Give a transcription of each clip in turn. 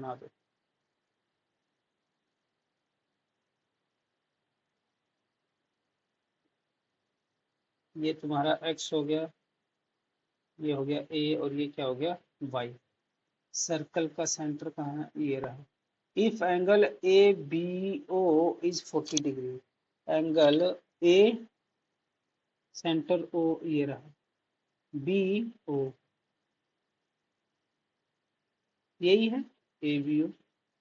बना दो। ये तुम्हारा x हो गया, ये हो गया a, और ये क्या हो गया y। सर्कल का सेंटर कहाँ है, ये रहा। If angle A B O is 40 degree, angle A centre O ये रहा, बी ओ यही है, ए बी ओ,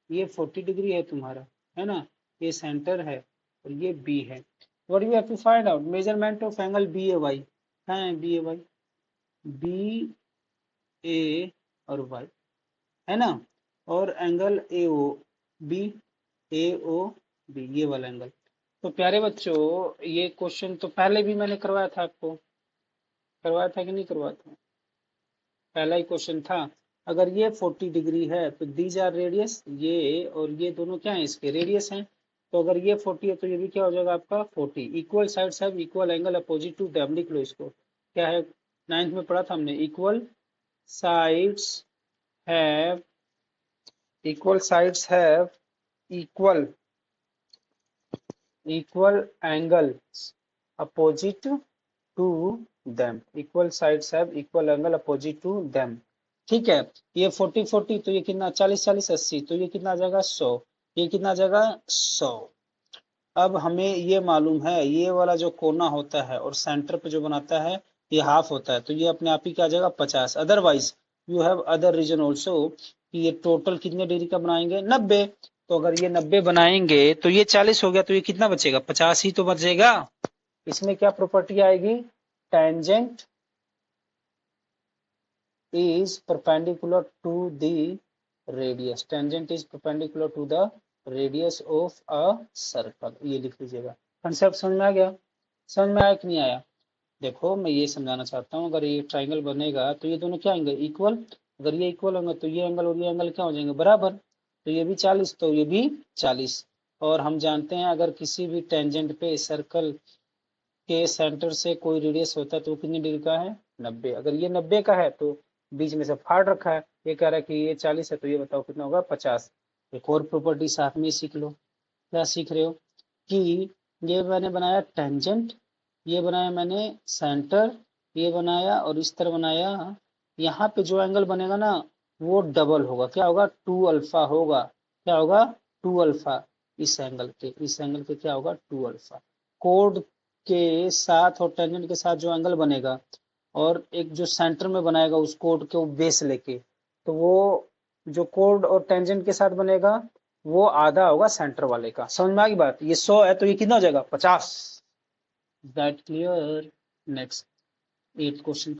ये 40 डिग्री है तुम्हारा, है ना, ये सेंटर है और ये बी है। What you have to find out, measurement of angle B A Y, है B A Y, B A और वाई, है ना, और angle A O B, A O B, ये वाला एंगल। तो प्यारे बच्चों, ये क्वेश्चन तो पहले भी मैंने करवाया था, आपको करवाया था कि नहीं करवाया था, पहला ही क्वेश्चन था। अगर ये 40 डिग्री है तो दीज आर रेडियस, ये और ये दोनों क्या है, इसके रेडियस हैं। तो अगर ये 40 है तो ये भी क्या हो जाएगा आपका 40। Equal sides have equal angle opposite to them, लिख लो इसको, क्या है, 9th में पढ़ा था हमने, equal sides have, equal sides have equal angles opposite to them, equal sides have equal angle opposite to them. ठीक है, ये 40 40 तो ये कितना 40 40 80, तो ये कितना आ जाएगा 100, ये कितना आ जाएगा 100। अब हमें ये मालूम है ये वाला जो कोना होता है और सेंटर पे जो बनाता है ये हाफ होता है, तो ये अपने आप ही क्या आ जाएगा 50। Otherwise you have other reason also कि ये टोटल कितने डिग्री का बनाएंगे 90। तो अगर ये 90 बनाएंगे तो ये 40 हो गया, तो ये कितना बचेगा 50 ही तो बचेगा। इसमें क्या प्रॉपर्टी आएगी, tangent is perpendicular to the radius, tangent is perpendicular to the radius of a circle, ये लिख लीजिएगा। कंसेप्ट समझ में आ गया, समझ में आया कि नहीं आया। देखो मैं ये समझाना चाहता हूँ, अगर ये ट्राइंगल बनेगा तो ये दोनों क्या आएंगे इक्वल, अगर ये इक्वल होंगे तो ये एंगल और ये एंगल क्या हो जाएंगे बराबर, तो ये भी 40 तो ये भी 40। और हम जानते हैं अगर किसी भी टेंजेंट पे सर्कल के सेंटर से कोई रेडियस होता है तो कितनी डिग्री का है 90। अगर ये 90 का है तो बीच में से फाड़ रखा है, ये कह रहा है कि ये 40 है, तो ये बताओ कितना होगा 50। एक और प्रॉपर्टी साथ में सीख लो, क्या सीख रहे हो कि ये मैंने बनाया टेंजेंट, ये बनाया मैंने सेंटर, ये बनाया और इस तरह बनाया, यहाँ पे जो एंगल बनेगा ना वो डबल होगा, क्या होगा 2 अल्फा होगा, क्या होगा 2 अल्फा, इस एंगल के क्या होगा 2 अल्फा। कोड के साथ और टेंजेंट के साथ जो एंगल बनेगा और एक जो सेंटर में बनाएगा उस कोड के बेस लेके, तो वो जो कोड और टेंजेंट के साथ बनेगा वो आधा होगा सेंटर वाले का। समझ में आ गई बात, ये 100 है तो ये कितना हो जाएगा 50। That clear. Next 8th question.